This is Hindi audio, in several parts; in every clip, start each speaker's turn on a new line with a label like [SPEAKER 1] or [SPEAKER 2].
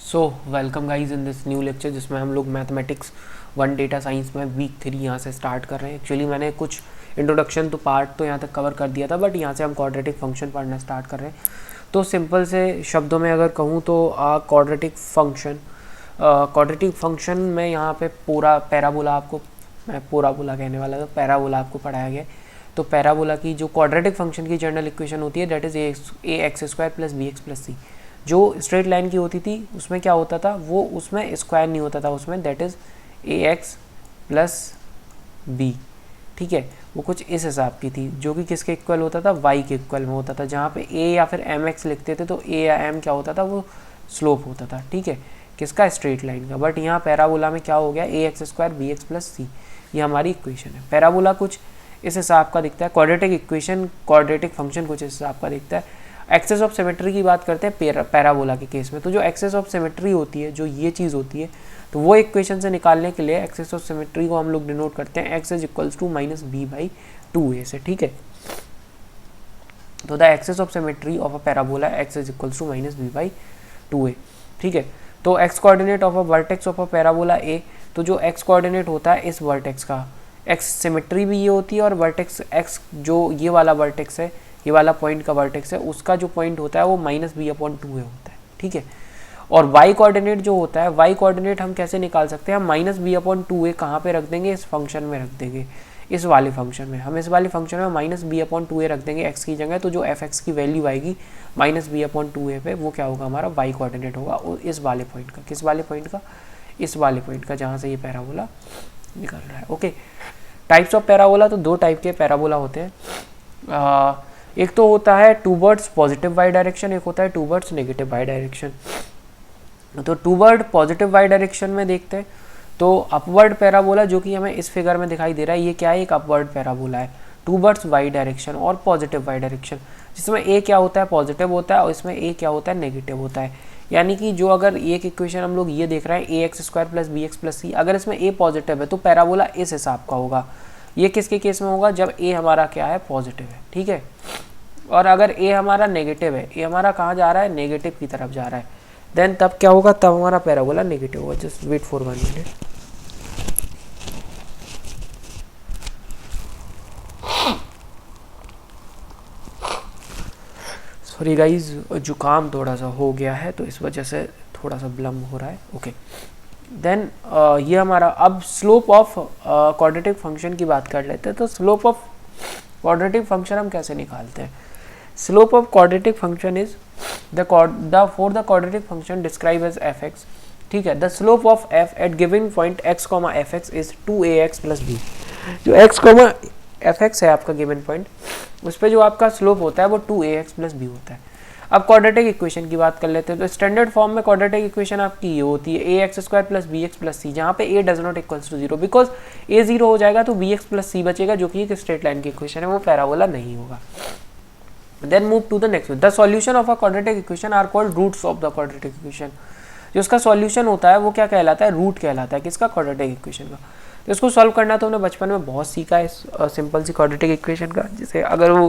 [SPEAKER 1] So welcome guys in this new lecture जिसमें हम लोग मैथमेटिक्स 1 डेटा साइंस में वीक 3 यहाँ से स्टार्ट कर रहे हैं। एक्चुअली मैंने कुछ इंट्रोडक्शन तो पार्ट तो यहाँ तक कवर कर दिया था, बट यहाँ से हम क्वाड्रेटिक फंक्शन पढ़ना स्टार्ट कर रहे हैं। तो सिंपल से शब्दों में अगर कहूँ तो क्वाड्रेटिक फंक्शन में यहाँ पे पूरा पैराबोला आपको, मैं पैराबोला कहने वाला था, पैराबोला आपको पढ़ाया गया। तो पैराबोला की जो क्वाड्रेटिक फंक्शन की जनरल इक्वेशन होती है that is a x square plus b x plus c. जो स्ट्रेट लाइन की होती थी उसमें क्या होता था, वो उसमें स्क्वायर नहीं होता था, उसमें that is a x plus b. ठीक है, वो कुछ इस हिसाब की थी जो कि किसके इक्वल होता था, वाई के इक्वल में होता था। जहाँ पे ए या फिर एम एक्स लिखते थे तो ए या एम क्या होता था, वो स्लोप होता था। ठीक है, किसका, स्ट्रेट लाइन का। बट यहाँ पैराबोला में क्या हो गया, a x square b x plus c, ये हमारी इक्वेशन है। पैराबोला कुछ इस हिसाब का दिखता है, क्वाड्रेटिक इक्वेशन क्वाड्रेटिक फंक्शन कुछ इस हिसाब का दिखता है। एक्सेस ऑफ सिमेट्री की बात करते हैं पैराबोला के केस में, तो जो एक्सेस ऑफ सिमेट्री होती है, जो ये चीज़ होती है, तो वो इक्वेशन से निकालने के लिए एक्सेस ऑफ सिमेट्री को हम लोग डिनोट करते हैं x is equals to minus b by 2a से। ठीक है, तो the axis of symmetry of a parabola x is equals to minus b by 2a। ठीक है, तो x coordinate of a vertex of a parabola a, तो जो एक्स कोऑर्डिनेट होता है इस वर्टेक्स का, एक्स सिमेट्री भी ये होती है, और वर्टेक्स एक्स जो ये वाला वर्टेक्स है, ये वाला पॉइंट का वर्टेक्स है, उसका जो पॉइंट होता है वो माइनस बी अपॉन 2a होता है। ठीक है, और वाई कोऑर्डिनेट जो होता है, वाई कोऑर्डिनेट हम कैसे निकाल सकते हैं, हम माइनस बी अपॉन 2a कहाँ पे रख देंगे, इस फंक्शन में रख देंगे, इस वाले फंक्शन में। हम इस वाले फंक्शन में माइनस बी अपॉन 2a रख देंगे एक्स की जगह, तो जो एफ एक्स की वैल्यू आएगी माइनस बी अपॉन 2a पे, वो क्या होगा, हमारा वाई कोऑर्डिनेट होगा इस वाले पॉइंट का। किस वाले पॉइंट का, इस वाले पॉइंट का, जहाँ से ये पैराबोला निकल रहा है। ओके, टाइप्स ऑफ पैराबोला, तो दो टाइप के पैराबोला होते हैं। एक तो होता है टूवर्ड्स पॉजिटिव वाई डायरेक्शन, एक होता है टूवर्ड्स नेगेटिव वाई डायरेक्शन। तो टूवर्ड पॉजिटिव वाई डायरेक्शन में देखते हैं तो अपवर्ड पैराबोला, जो कि हमें इस फिगर में दिखाई दे रहा है, ये क्या है, एक अपवर्ड पैराबोला है टूवर्ड्स वाई डायरेक्शन और पॉजिटिव वाई डायरेक्शन, जिसमें ए क्या होता है, पॉजिटिव होता है, और इसमें ए क्या होता है, नेगेटिव होता है। यानी कि जो अगर एक इक्वेशन हम लोग ये देख रहे हैं a x square plus b x plus c, अगर इसमें ए पॉजिटिव है तो पैराबोला इस हिसाब का होगा। ये किसके केस में होगा, जब ए हमारा क्या है, पॉजिटिव है। ठीक है, और अगर ए हमारा नेगेटिव है, ए हमारा कहाँ जा रहा है, नेगेटिव की तरफ जा रहा है, देन तब क्या होगा, तब हमारा पैराबोला नेगेटिव होगा। Just wait for 1 minute. Sorry guys, जुकाम थोड़ा सा हो गया है तो इस वजह से थोड़ा सा विलम्ब हो रहा है। ओके, देन ये हमारा, अब स्लोप ऑफ क्वाड्रेटिक फंक्शन की बात कर लेते हैं। तो स्लोप ऑफ क्वाड्रेटिक फंक्शन हम कैसे निकालते हैं, slope of quadratic function is for the quadratic function describe as f x. ठीक है, the slope of f at given point x comma f x is 2ax plus b. जो एक्स कॉमा एफ एक्स है आपका गिवन पॉइंट, उस पर जो आपका स्लोप होता है वो 2ax प्लस बी होता है। अब क्वाड्रेटिक इक्वेशन की बात कर लेते हैं। तो स्टैंडर्ड फॉर्म में क्वाड्रेटिक इक्वेशन आपकी ये होती है a x square plus b x plus c, जहाँ पे a does not equals to zero, because a zero हो जाएगा तो बी एक्स प्लस सी बचेगा, जो कि एक स्ट्रेट लाइन की इक्वेशन है, वो पैराबोला नहीं होगा। Then move to the next one. The solution of a quadratic equation are called roots of the quadratic equation. जो उसका सॉल्यूशन होता है वो क्या कहलाता है, रूट कहलाता है, किसका, क्वाड्रेटिक इक्वेशन का। तो इसको सॉल्व करना तो हमने बचपन में बहुत सीखा है, इस सिंपल सी क्वाड्रेटिक इक्वेशन का। जैसे अगर वो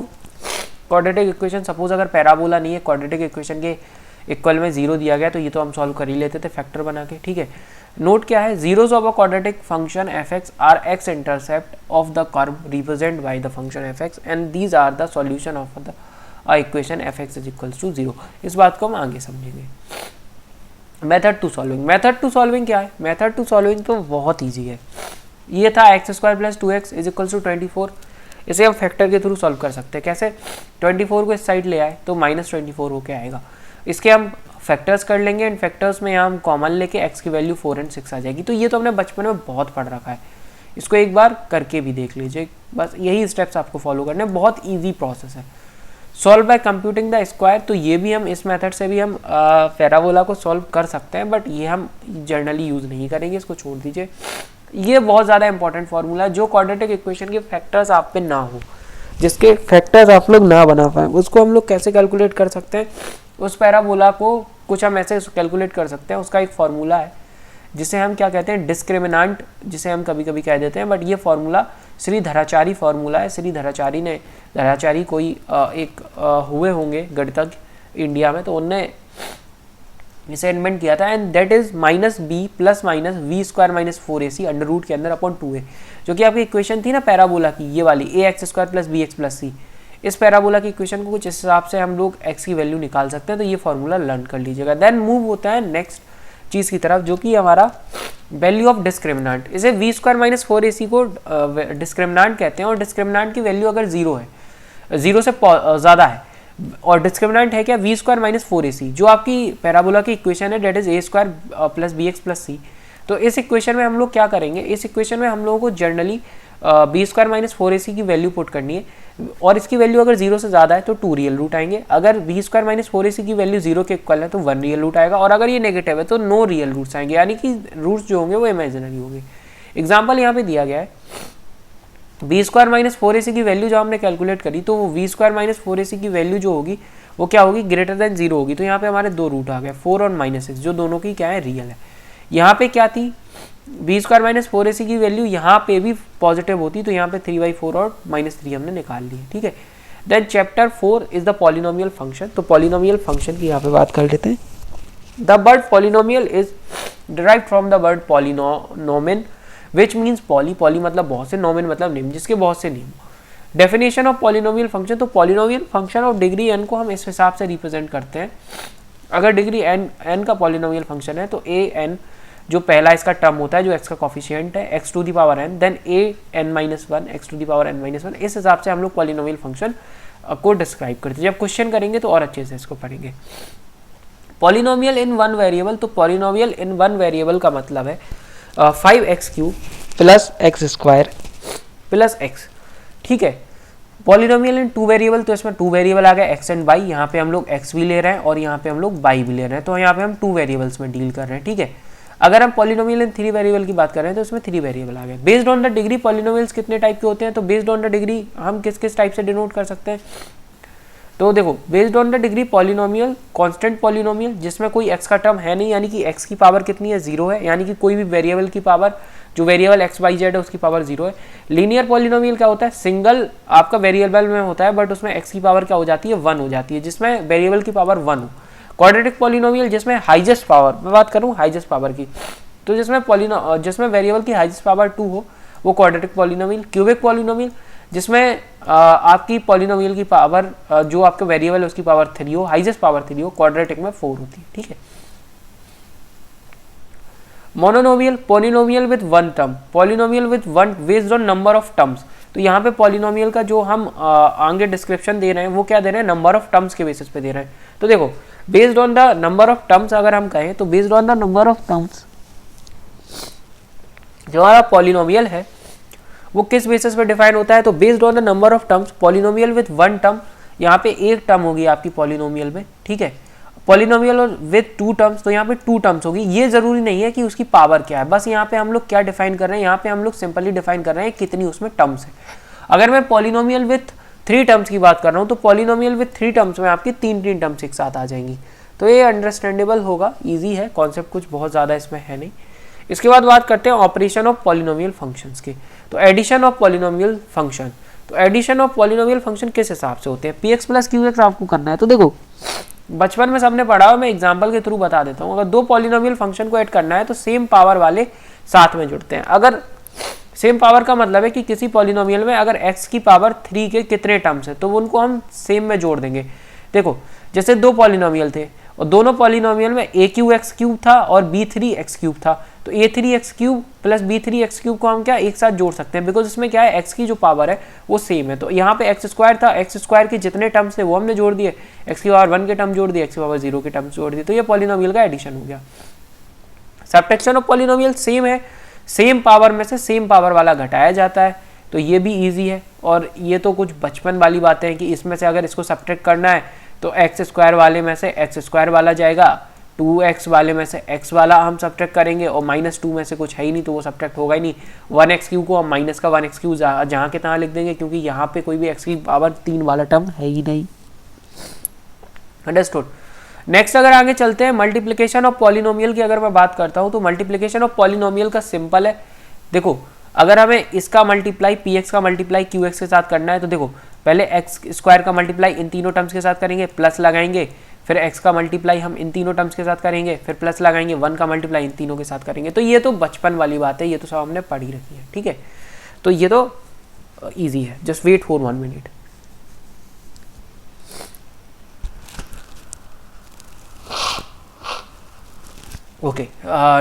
[SPEAKER 1] क्वाड्रेटिक इक्वेशन सपोज अगर पैराबोला नहीं है, क्वाड्रेटिक इक्वेशन के इक्वल में जीरो दिया गया, तो ये तो हम सॉल्व कर ही लेते थे फैक्टर बना के। ठीक है, नोट क्या है, zeros of a quadratic function f x are x intercept of the curve represent by the function f x and these are the solution of the equation f x is equals to zero. इस बात को हम आगे समझेंगे। Method to solving, method to solving क्या है, मेथड टू सॉल्विंग तो बहुत ईजी है। ये था x square plus 2x is equals to 24, इसे हम फैक्टर के थ्रू सॉल्व कर सकते हैं। कैसे, 24 को इस साइड ले आए तो माइनस 24 होके आएगा, इसके हम फैक्टर्स कर लेंगे, इन फैक्टर्स में यहाँ हम कॉमन लेके x की वैल्यू 4 और 6 आ जाएगी। तो ये तो हमने बचपन में बहुत पढ़ रखा है, इसको एक बार करके भी देख लीजिए, बस यही स्टेप्स आपको फॉलो करने हैं, बहुत ईजी प्रोसेस है। Solve by computing the square, तो ये भी हम इस मेथड से भी हम पैराबोला को सॉल्व कर सकते हैं, बट ये हम जनरली यूज़ नहीं करेंगे, इसको छोड़ दीजिए। ये बहुत ज़्यादा इंपॉर्टेंट फॉर्मूला है, जो क्वाड्रेटिक इक्वेशन के फैक्टर्स आप पे ना हो, जिसके फैक्टर्स आप लोग ना बना पाए, उसको हम लोग कैसे कैलकुलेट कर सकते हैं। उस पैराबोला को कुछ हम ऐसे कैलकुलेट कर सकते हैं, उसका एक फार्मूला है जिसे हम क्या कहते हैं, डिस्क्रिमिनांट, जिसे हम कभी कभी कह देते हैं, बट ये फार्मूला श्री धराचारी फार्मूला है। श्री धराचारी कोई एक हुए होंगे गणितज्ञ इंडिया में, तो उनने इसे इन्वेंट किया था, and that is minus b plus minus b square minus 4ac under root के अंदर अपॉन 2a, जो कि आपकी इक्वेशन थी ना पैराबोला की, ये वाली a x square plus b x plus c. इस पैराबोला की इक्वेशन को कुछ इस हिसाब से हम लोग x की वैल्यू निकाल सकते हैं, तो ये फॉर्मूला लर्न कर लीजिएगा। देन मूव होता है नेक्स्ट चीज़ की तरफ, जो कि हमारा वैल्यू ऑफ डिस्क्रिमिनेंट। इसे वी स्क्वायर माइनस 4ac को डिस्क्रिमिनेंट कहते हैं, और डिस्क्रिमिनेंट की वैल्यू अगर जीरो है, जीरो से ज़्यादा है, और डिस्क्रिमिनेंट है क्या, वी स्क्वायर माइनस 4ac, जो आपकी पैराबोला की इक्वेशन है, that is a square plus b x plus c. तो इस इक्वेशन में हम लोग क्या करेंगे, इस इक्वेशन में हम लोगों को generally B square minus 4ac की वैल्यू पुट करनी है, और इसकी वैल्यू अगर जीरो से ज़्यादा है तो 2 रियल रूट आएंगे, अगर बी स्क्वायर माइनस 4ac की वैल्यू जीरो के इक्वल है तो 1 रियल रूट आएगा, और अगर ये नेगेटिव है तो नो रियल रूट्स आएंगे, यानी कि रूट्स जो होंगे वो इमेजिनरी होंगे। एग्जाम्पल यहाँ पे दिया गया है, बी स्क्वायर माइनस 4ac की वैल्यू जो हमने कैलकुलेट करी, तो वो वी स्क्वायर माइनस 4ac की वैल्यू जो होगी वो क्या होगी, ग्रेटर देन जीरो होगी। तो यहाँ पे हमारे दो रूट आ गए, 4 और -6, जो दोनों की क्या है, रियल है। यहाँ पे क्या थी, बी स्क्वायर माइनस 4ac की वैल्यू यहाँ पे भी पॉजिटिव होती, तो यहाँ पे 3/4 और -3 हमने निकाल ली, ठीक है। Then chapter 4 is the polynomial function. तो पॉलिनोमियल फंक्शन की यहाँ पे बात कर लेते हैं। The word polynomial is derived from the word polynomin which means poly, poly मतलब बहुत से, नोमिन मतलब नेम, जिसके बहुत से name. Definition of polynomial function, तो polynomial function of degree n को हम इस हिसाब से रिप्रेजेंट करते हैं। अगर डिग्री n का पॉलिनोमियल फंक्शन है तो an जो पहला इसका टर्म होता है, जो x का कॉफिशिएंट है, x to the power n, then an-1 x to the power n-1, इस हिसाब से हम लोग पॉलिनोमियल फंक्शन को डिस्क्राइब करते हैं। जब क्वेश्चन करेंगे तो और अच्छे से इसको पढ़ेंगे। पॉलिनोमियल इन वन वेरिएबल, तो पॉलिनोमियल इन वन वेरिएबल का मतलब है 5x³ plus x square plus x, ठीक है। पॉलिनोमियल इन टू वेरिएबल, तो इसमें टू वेरिएबल आ गया x एंड y, यहाँ पे हम लोग x भी ले रहे हैं और यहाँ पे हम लोग y भी ले रहे हैं, तो यहाँ पे हम टू वेरिएबल्स में डील कर रहे हैं, ठीक है। अगर हम पॉलिनोमियल इन थ्री वेरिएबल की बात कर रहे हैं तो इसमें थ्री वेरिएबल आ गए। Based on the degree polynomials कितने टाइप के होते हैं, तो बेस्ड ऑन द डिग्री हम किस किस टाइप से डिनोट कर सकते हैं, तो देखो based on the degree polynomial, constant polynomial जिसमें कोई x का टर्म है नहीं, यानी कि x की पावर कितनी है, जीरो है, यानी कि कोई भी वेरिएबल की पावर, जो वेरिएबल एक्स वाई जेड है उसकी पावर जीरो है। लीनियर पॉलिनोमियल क्या होता है, सिंगल आपका वेरिएबल में होता है बट उसमें x की पावर क्या हो जाती है, 1 हो जाती है, जिसमें वेरिएबल की पावर 1 हो। क्वाड्रेटिक पॉलिनोमियल जिसमें हाईएस्ट पावर, मैं बात करूँ हाईएस्ट पावर की, तो जिसमें वेरिएबल की हाईएस्ट पावर 2 हो वो क्वाड्रेटिक पॉलिनोमियल। क्यूबिक पॉलिनोमियल जिसमें आपकी पॉलिनोमियल की पावर, जो आपके वेरिएबल है उसकी पावर 3 हो, हाईएस्ट पावर 3 हो, क्वाड्रेटिक में 4 होती है, ठीक है। Monomial, polynomial with one term, polynomial with one based on number of terms. तो यहाँ पे पॉलिनोमियल का जो हम आगे डिस्क्रिप्शन दे रहे हैं वो क्या दे रहे हैं, नंबर ऑफ टर्म्स के बेसिस पे दे रहे हैं। तो देखो based on the number of terms अगर हम कहें तो based on the number of terms जो हमारा पॉलिनोमियल है वो किस बेसिस पे डिफाइन होता है, तो based on the number of terms. Polynomial with one term, यहाँ पे एक टर्म होगी आपकी पॉलिनोमियल में, ठीक है। पॉलिनोमियल विद टू टर्म्स, तो यहाँ पे टू टर्म्स होगी। ये जरूरी नहीं है कि उसकी पावर क्या है, बस यहाँ पे हम लोग क्या डिफाइन कर रहे हैं, यहाँ पे हम लोग सिंपली डिफाइन कर रहे हैं कितनी उसमें टर्म्स है। अगर मैं पॉलिनोमियल विथ थ्री टर्म्स की बात कर रहा हूँ तो पॉलिनोमियल विथ थ्री टर्म्स में आपकी तीन टर्म्स एक साथ आ जाएंगी, तो ये अंडरस्टैंडेबल होगा, ईजी है कॉन्सेप्ट, कुछ बहुत ज़्यादा इसमें है नहीं। इसके बाद बात करते हैं ऑपरेशन ऑफ पॉलिनोमियल फंक्शंस की। तो एडिशन ऑफ पॉलिनोमियल फंक्शन, तो एडिशन ऑफ पॉलिनोमियल फंक्शन किस हिसाब से होते हैं, px प्लस qx आपको करना है। तो देखो बचपन में सबने पढ़ा हो, मैं एग्जांपल के थ्रू बता देता हूँ। अगर दो पॉलिनोमियल फंक्शन को ऐड करना है तो सेम पावर वाले साथ में जुड़ते हैं। अगर सेम पावर का मतलब है कि किसी पॉलिनोमियल में अगर x की पावर 3 के कितने टर्म्स है तो उनको हम सेम में जोड़ देंगे। देखो जैसे दो पॉलिनोमियल थे और दोनों पॉलिनोमियल में a3x³ था और b3x³ था, तो a3x³ प्लस b3x³ को हम क्या एक साथ जोड़ सकते हैं, बिकॉज इसमें क्या है x की जो पावर है वो सेम है। तो यहाँ पे x² था, x² के जितने टर्म्स थे वो हमने जोड़ दिए, x की पावर 1 के टर्म जोड़ दिए, x की पावर 0 के टर्म्स जोड़ दिए, तो ये पॉलिनोमियल का एडिशन हो गया। सबट्रैक्शन ऑफ पॉलिनोमियल सेम है, सेम पावर में से सेम पावर वाला घटाया जाता है, तो ये भी ईजी है। और ये तो कुछ बचपन वाली बातें हैं कि इसमें से अगर इसको सब्ट्रैक्ट करना है तो x² वाले में से x² वाला जाएगा, 2x वाले में से x वाला हम सब्ट्रैक्ट करेंगे और -2 में से कुछ है ही नहीं तो वो सब्ट्रैक्ट होगा ही नहीं। 1x³ को हम माइनस का 1x³ जहाँ के तहाँ लिख देंगे, क्योंकि यहाँ पे कोई भी x की पावर 3 वाला टर्म है ही नहीं। अंडरस्टूड। नेक्स्ट अगर आगे चलते हैं मल्टीप्लिकेशन ऑफ पॉलिनोमियल की अगर मैं बात करता हूँ तो मल्टीप्लिकेशन ऑफ पॉलिनोमियल का सिंपल है। देखो अगर हमें इसका मल्टीप्लाई px का मल्टीप्लाई qx के साथ करना है तो देखो पहले x² का मल्टीप्लाई इन तीनों टर्म्स के साथ करेंगे, प्लस लगाएंगे, फिर x का मल्टीप्लाई हम इन तीनों टर्म्स के साथ करेंगे, फिर प्लस लगाएंगे, 1 का मल्टीप्लाई इन तीनों के साथ करेंगे। तो ये तो बचपन वाली बात है, ये तो सब हमने पढ़ी रखी है, ठीक है। तो ये तो ईजी है, just wait for 1 minute. Okay,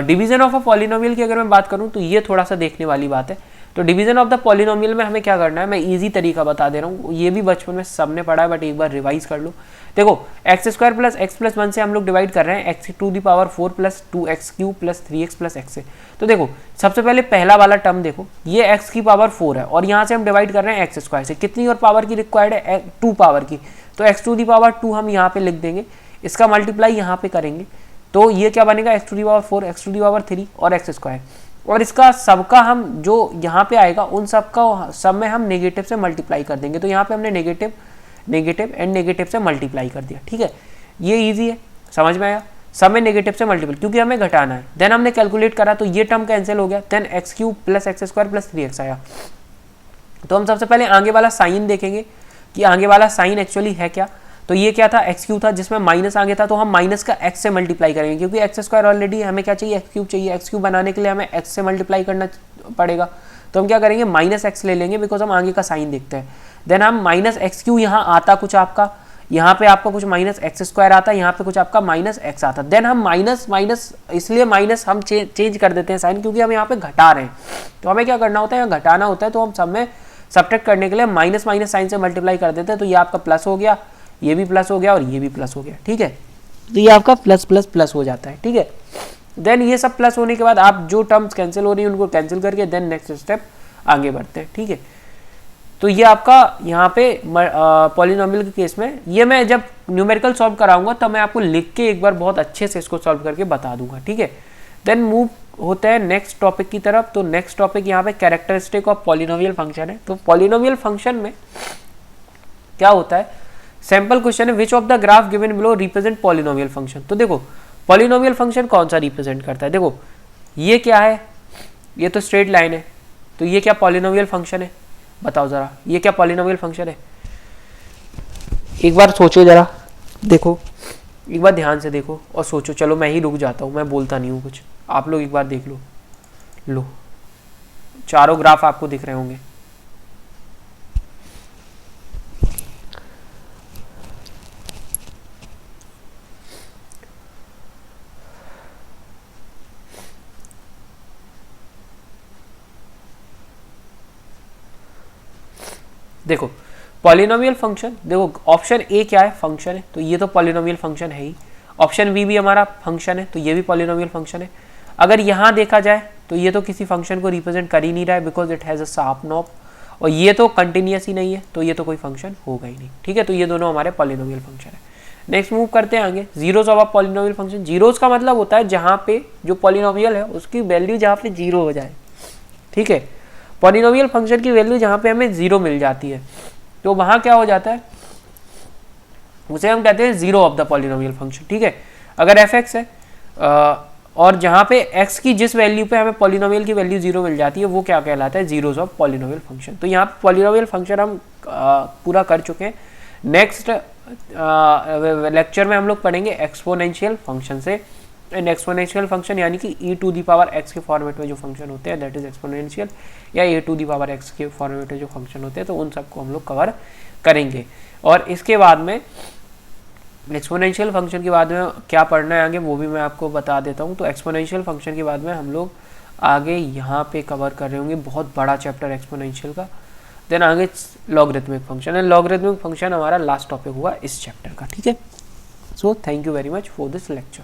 [SPEAKER 1] division of a polynomial की अगर मैं बात करूं तो ये थोड़ा सा देखने वाली बात है। तो डिवीजन ऑफ द पॉलिनोमियल में हमें क्या करना है, मैं इजी तरीका बता दे रहा हूँ, ये भी बचपन में सबने पढ़ा है बट एक बार रिवाइज कर लो। देखो x square plus x plus 1 से हम लोग डिवाइड कर रहे हैं x to the power 4 plus 2x cube plus 3x plus x से। तो देखो सबसे पहले पहला वाला टर्म देखो, ये x की पावर 4 है और यहाँ से हम डिवाइड कर रहे हैं एक्स स्क्वायर से। कितनी और पावर की रिक्वायर्ड है, 2 पावर की। तो एक्स टू दी पावर 2 हम यहाँ पे लिख देंगे, इसका मल्टीप्लाई यहाँ पे करेंगे तो ये क्या बनेगा, x to the power 4, x to the power 3 और एक्स स्क्वायर। और इसका सबका हम जो यहाँ पे आएगा उन सबका सब में हम नेगेटिव से मल्टीप्लाई कर देंगे। तो यहाँ पे हमने नेगेटिव नेगेटिव एंड नेगेटिव से मल्टीप्लाई कर दिया, ठीक है। ये इजी है, समझ में आया, सब में नेगेटिव से मल्टीप्लाई क्योंकि हमें घटाना है। देन हमने कैलकुलेट करा तो ये टर्म कैंसिल हो गया, then x cube plus x square plus 3x आया। तो हम सबसे पहले आगे वाला साइन देखेंगे कि आगे वाला साइन एक्चुअली है क्या। तो ये क्या था, एक्स क्यूब था जिसमें माइनस आगे था, तो हम माइनस का एक्स से मल्टीप्लाई करेंगे क्योंकि एक्स स्क्वायर ऑलरेडी हमें क्या चाहिए, एक्स क्यूब चाहिए। एक्स क्यूब बनाने के लिए हमें एक्स से मल्टीप्लाई करना पड़ेगा, तो हम क्या करेंगे, माइनस एक्स ले लेंगे बिकॉज हम आगे का साइन देखते हैं। देन हम माइनस एक्स क्यू यहाँ आता कुछ आपका, यहाँ पे आपका कुछ माइनस एक्स स्क्वायर आता है, यहाँ पे कुछ आपका माइनस एक्स आता है। देन हम माइनस माइनस इसलिए माइनस हम चेंज कर देते हैं साइन क्योंकि हम यहाँ पे घटा रहे हैं। तो हमें क्या करना होता है, यहाँ घटाना होता है, तो हम सब में सब्ट्रैक्ट करने के लिए माइनस माइनस साइन से मल्टीप्लाई कर देते हैं। तो ये आपका प्लस हो गया, ये भी प्लस हो गया और ये भी प्लस हो गया, ठीक है। तो ये आपका प्लस प्लस प्लस हो जाता है, ठीक है। देन ये सब प्लस होने के बाद आप जो टर्म्स कैंसिल हो रही है उनको कैंसिल करके देन नेक्स्ट स्टेप आगे बढ़ते हैं, ठीक है। तो ये आपका यहाँ पे पॉलिनोमियल के केस में, ये मैं जब न्यूमेरिकल सॉल्व कराऊंगा तब मैं आपको लिख के एक बार बहुत अच्छे से इसको सॉल्व करके बता दूंगा, ठीक है। देन मूव होता है नेक्स्ट टॉपिक की तरफ। तो नेक्स्ट टॉपिक यहाँ पे कैरेक्टरिस्टिक ऑफ पॉलिनोमियल फंक्शन है। तो पॉलिनोमियल फंक्शन में क्या होता है, सैंपल क्वेश्चन है, which of the graph given below represent polynomial function. तो देखो पॉलिनोमियल फंक्शन कौन सा रिप्रेजेंट करता है, देखो ये क्या है, ये तो स्ट्रेट लाइन है, तो ये क्या पॉलिनोमियल फंक्शन है, बताओ जरा, ये क्या पॉलिनोमियल फंक्शन है। एक बार सोचो जरा, देखो एक बार ध्यान से देखो और सोचो। चलो मैं ही रुक जाता हूँ, मैं बोलता नहीं हूँ कुछ, आप लोग एक बार देख लो, चारों ग्राफ आपको दिख रहे होंगे। देखो पॉलिनोमियल फंक्शन, देखो ऑप्शन ए क्या है, फंक्शन है, तो ये तो पॉलिनोमियल फंक्शन है ही। ऑप्शन बी भी हमारा फंक्शन है, तो ये भी पॉलिनोमियल फंक्शन है। अगर यहाँ देखा जाए तो ये तो किसी फंक्शन को रिप्रेजेंट कर ही नहीं रहा है because it has a sharp knob, और ये तो कंटिन्यूस ही नहीं है, तो ये तो कोई फंक्शन होगा ही नहीं, ठीक है। तो ये दोनों हमारे पॉलिनोमियल फंक्शन है। नेक्स्ट मूव करते हैं आगे, zeros of a polynomial function. Zeros का मतलब होता है जहाँ पे जो पॉलिनोमियल है उसकी वैल्यू जहाँ पे जीरो हो जाए, ठीक है। पॉलिनोमियल फंक्शन की वैल्यू जहाँ पे हमें जीरो मिल जाती है तो वहाँ क्या हो जाता है, उसे हम कहते हैं zero of the polynomial function, ठीक है। अगर एफ एक्स है और जहाँ पे एक्स की जिस वैल्यू पे हमें पॉलिनोमियल की वैल्यू जीरो मिल जाती है वो क्या कहलाता है, जीरोज ऑफ पॉलिनोमियल फंक्शन। तो यहाँ पे पॉलिनोमियल फंक्शन हम पूरा कर चुके हैं। नेक्स्ट लेक्चर में हम लोग पढ़ेंगे एक्सपोनेंशियल फंक्शन से। एंड एक्सपोनेंशियल फंक्शन यानी कि e to the power x के फॉर्मेट में जो फंक्शन होते हैं दैट इज एक्सपोनेंशियल, या a to the power x के फॉर्मेट में जो फंक्शन होते हैं, तो उन सबको हम लोग कवर करेंगे। और इसके बाद में एक्सपोनेंशियल फंक्शन के बाद में क्या पढ़ना है आगे वो भी मैं आपको बता देता हूँ। तो एक्सपोनेंशियल फंक्शन के बाद में हम लोग आगे यहाँ पे कवर कर रहे होंगे बहुत बड़ा चैप्टर एक्सपोनेंशियल का। देन आगे logarithmic function, and logarithmic function हमारा लास्ट टॉपिक हुआ इस चैप्टर का, ठीक है। So thank you very much for this lecture.